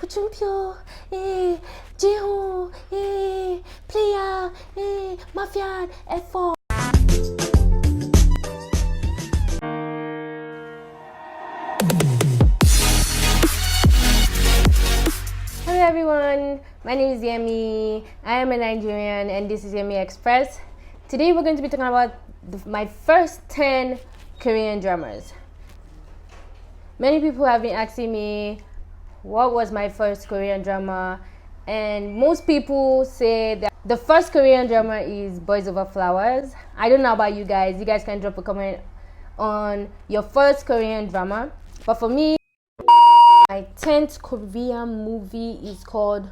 Kuchumpyo, Jiho, player, mafia, F4. Hello everyone, my name is Yemi. I am a Nigerian and this is Yemi Express. Today we're going to be talking about my first 10 Korean dramas. Many people have been asking me what was my first Korean drama, and most people say that the first Korean drama is Boys Over Flowers. I don't know about you guys. You guys can drop a comment on your first Korean drama. But for me, my 10th Korean movie is called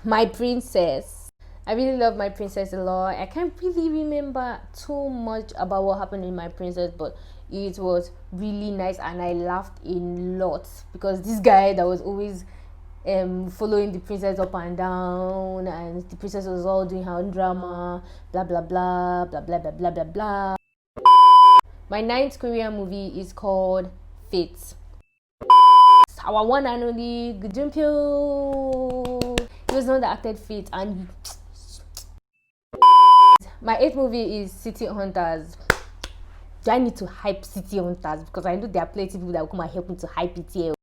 My Princess. I really love My Princess a lot. I can't really remember too much about what happened in My Princess, but it was really nice and I laughed a lot because this guy that was always following the princess up and down, and the princess was all doing her own drama, blah blah blah blah blah blah blah blah blah. My 9th Korean movie is called Fitz. Our one and only Kdramas. He was the one that acted Fitz. And my 8th movie is City Hunters. Do I need to hype City Hunters? Because I know there are plenty of people that will come and help me to hype it here.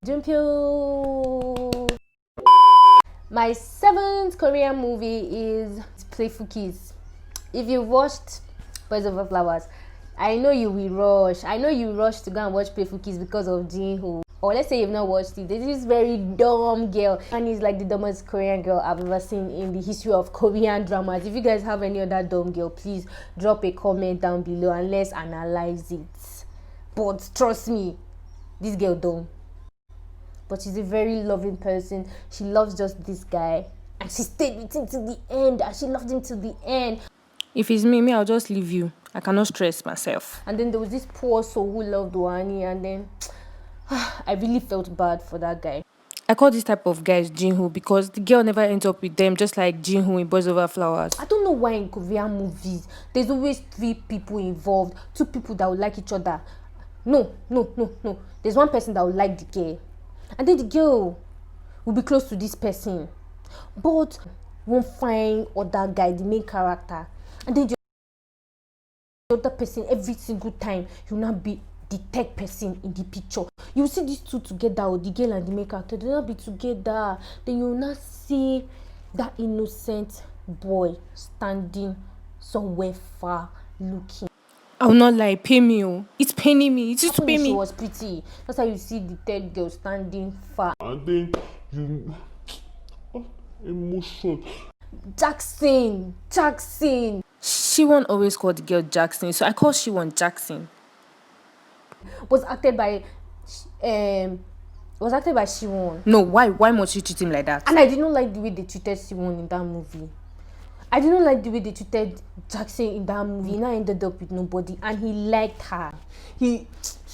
My 7th Korean movie is Playful. If you watched Boys Over Flowers, I know you will rush. I know you rush to go and watch Playful because of Jinho. Or let's say you've not watched it. There's this very dumb girl, and it's like the dumbest Korean girl I've ever seen in the history of Korean dramas. If you guys have any other dumb girl, please drop a comment down below and let's analyze it. But trust me, this girl dumb. But she's a very loving person. She loves just this guy, and she stayed with him to the end, and she loved him to the end. If it's me, I'll just leave you. I cannot stress myself. And then there was this poor soul who loved Wani, and then I really felt bad for that guy. I call this type of guys Jinho because the girl never ends up with them, just like Jinho in Boys Over Flowers. I don't know why in Korean movies there's always 3 people involved, 2 people that would like each other. No. There's one person that would like the girl, and then the girl will be close to this person, but won't find other guy, the main character, and then the other person every single time will not be the third person in the picture. You see these 2 together, the girl and the main character, they'll not be together. Then you will not see that innocent boy standing somewhere far looking. I will not lie, pay me. It's paining me. It's just pay me. She was pretty. That's how you see the third girl standing far. And then you emotion. Jackson. She won't always call the girl Jackson, so I call she one Jackson. Was acted by Shiwon. No, why must you treat him like that? And I did not like the way they treated Shiwon in that movie. I did not like the way they treated Jackson in that movie. He now ended up with nobody, and he liked her. He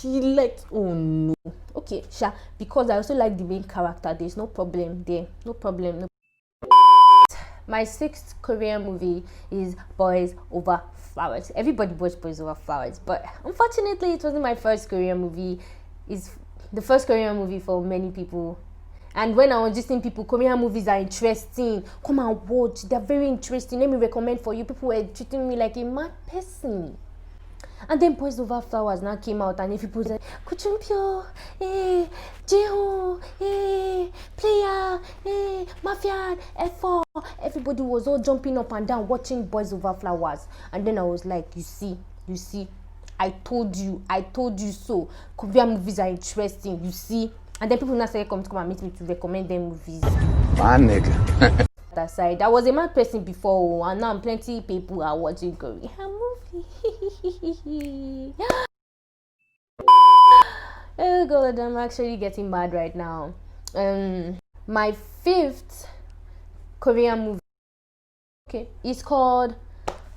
liked. Oh no. Okay, sure. Because I also like the main character. There's no problem there. No problem. My 6th Korean movie is Boys Over Flowers. Everybody watched Boys Over Flowers, but unfortunately it wasn't my first Korean movie. It's the first Korean movie for many people. And when I was just seeing people, Korean movies are interesting, come and watch, they're very interesting, let me recommend for you. People were treating me like a mad person. And then Boys Over Flowers now came out, and if people said, Kuchumpyo, Jiho, player, mafia, F4, everybody was all jumping up and down watching Boys Over Flowers. And then I was like, you see, I told you so. Korean movies are interesting, you see. And then people now started coming to come and meet me to recommend them movies. My nigga. That side, I was a mad person before, and now plenty people are watching Korean movie. Oh god, I'm actually getting mad right now. My 5th Korean movie, it's called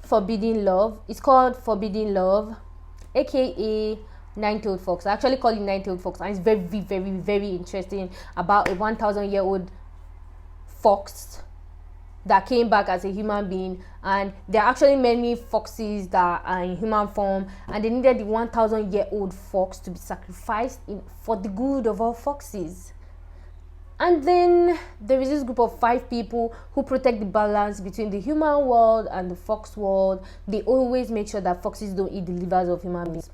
Forbidden Love. aka Nine-Tailed Fox. I actually call it Nine-Tailed Fox, and it's very, very, very interesting about a 1,000-year-old fox that came back as a human being, and there are actually many foxes that are in human form, and they needed the 1,000-year-old fox to be sacrificed for the good of all foxes. And then there is this group of 5 people who protect the balance between the human world and the fox world. They always make sure that foxes don't eat the livers of human beings.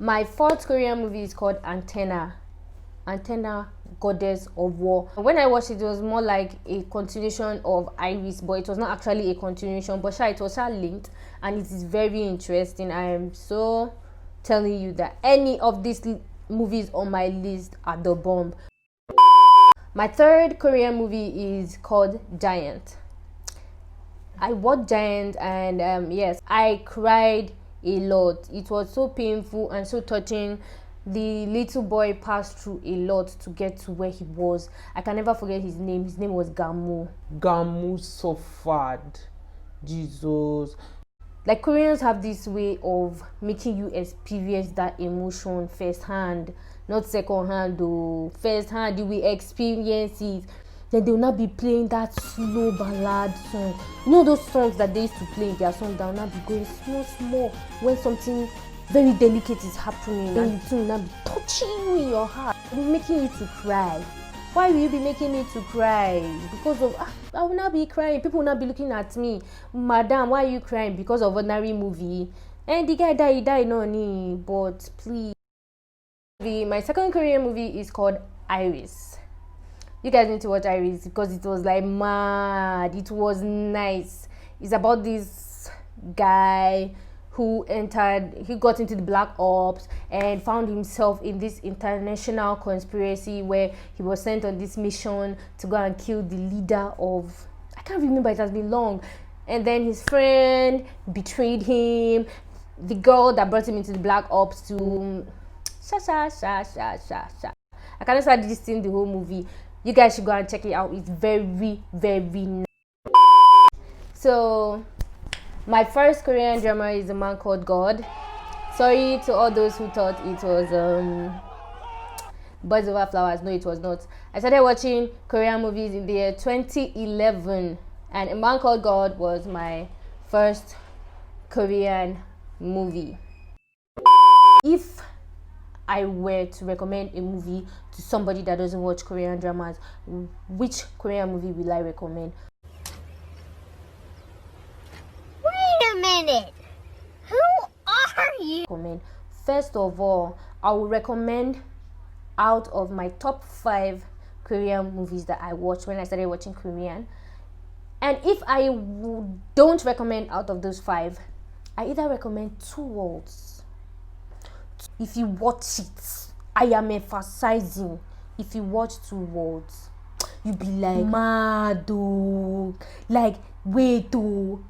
My 4th Korean movie is called Antenna, Goddess of War. When I watched it, it was more like a continuation of Iris, but it was not actually a continuation, but it was linked, and it is very interesting. I am so telling you that any of these movies on my list are the bomb. My 3rd Korean movie is called Giant. I watched Giant, and yes, I cried a lot. It was so painful and so touching. The little boy passed through a lot to get to where he was. I can never forget his name. His name was Gamu. Gamu suffered. Jesus. Like, Koreans have this way of making you experience that emotion firsthand, not secondhand though. Firsthand, you will experience it. Then they will not be playing that slow ballad song. You know those songs that they used to play in their song that will not be going small when something very delicate is happening, and it will not be touching you in your heart. It will be making you to cry. Why will you be making me to cry? Because of I will not be crying. People will not be looking at me. Madam, why are you crying? Because of ordinary movie. And the guy died, no need. But please. My 2nd Korean movie is called Iris. You guys need to watch Iris because it was like mad. It was nice. It's about this guy who got into the black ops and found himself in this international conspiracy where he was sent on this mission to go and kill the leader of, I can't remember, it has been long. And then his friend betrayed him. The girl that brought him into the black ops to I cannot start this thing the whole movie. You guys should go and check it out. It's very, very nice. So my 1st Korean drama is A Man Called God. Sorry to all those who thought it was Boys Over Flowers. No, it was not. I started watching Korean movies in the year 2011, and A Man Called God was my 1st Korean movie. If I were to recommend a movie to somebody that doesn't watch Korean dramas, which Korean movie will I recommend? Wait a minute. Who are you? First of all, I will recommend, out of my top 5 Korean movies that I watched when I started watching Korean, and if I don't recommend out of those 5, I either recommend 2 words. If you watch it, I am emphasizing, if you watch 2 words, you be like, mad oh, like, wait oh,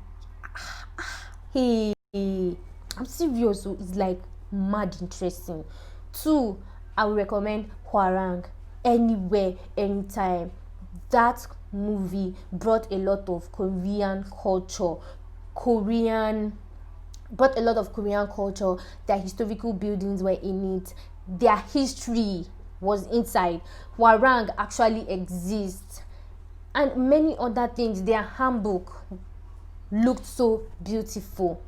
hey, I'm serious. So it's like mad interesting. 2, I would recommend Hwarang, Anywhere, Anytime. That movie brought a lot of Korean culture. Their historical buildings were in it. Their history was inside. Hwarang actually exists, and many other things. Their handbook looked so beautiful,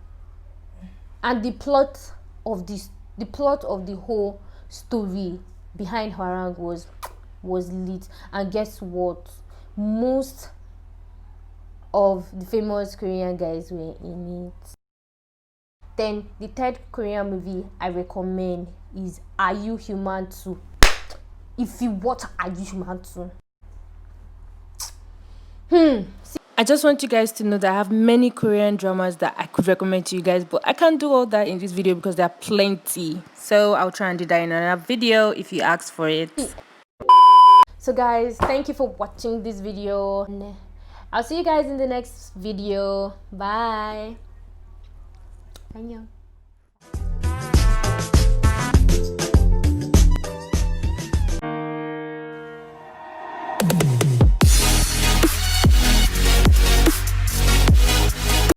and the plot of the whole story behind Hwarang was lit. And guess what? Most of the famous Korean guys were in it. Then the 3rd Korean movie I recommend is Are You Human Too? If you watch Are You Human Too, I just want you guys to know that I have many Korean dramas that I could recommend to you guys, but I can't do all that in this video because there are plenty. So I'll try and do that in another video if you ask for it. So guys, thank you for watching this video. I'll see you guys in the next video. Bye. 안녕.